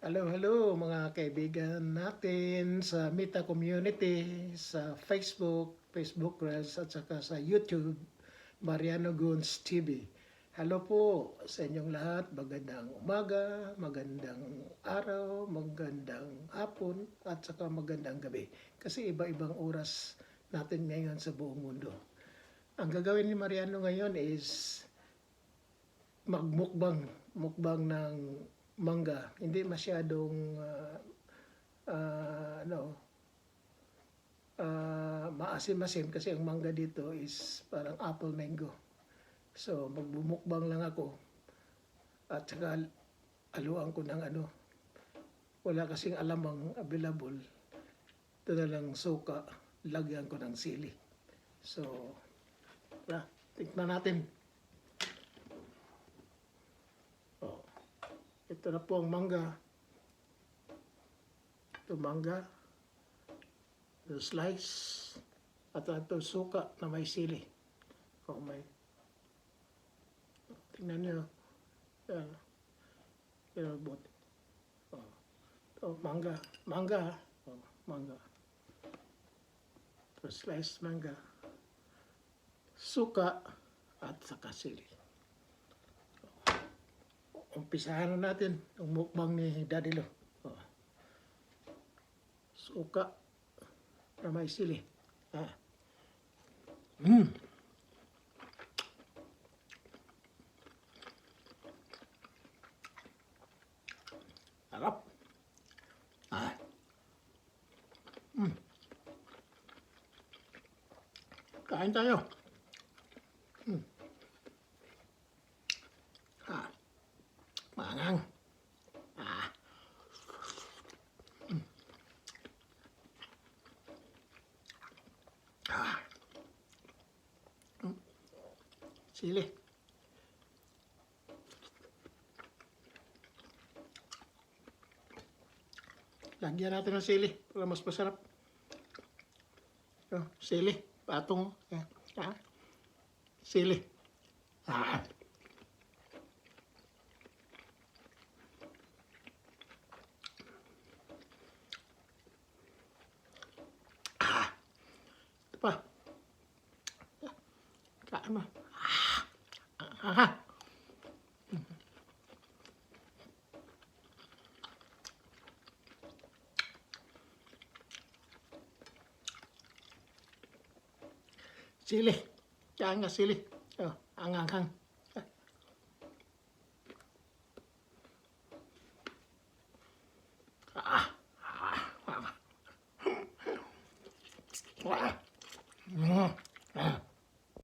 Hello, hello mga kaibigan natin sa Mita Community, sa Facebook Reels at saka sa YouTube, Mariano Guns TV. Hello po sa inyong lahat, magandang umaga, magandang araw, magandang hapon at saka magandang gabi. Kasi iba-ibang oras natin ngayon sa buong mundo. Ang gagawin ni Mariano ngayon is mukbang ng mangga. Hindi masyadong maasim-masim kasi ang mangga dito is parang apple mango. So magbumukbang lang ako at saka aluan ko ng wala kasing alamang available. Ito na lang suka, lagyan ko ng sili. So tingnan natin. Ito na po ang mangga. Ito mangga. Ito slice. At ito suka na may sili. Tingnan nyo. Yan. Yan. Ito mangga. Mangga. Mangga. Ito slice mangga. Suka at saka sili. Umpisahan na natin ang mukbang ni Daddy Lo. Suka na may sili. Sarap. Kain tayo. Maangang. Sili. Lagyan natin ng sili para mas masarap. Sili. Patong. Sili. Ito pa. Kain mo. Sili. Kain nga sili. Angang-hang.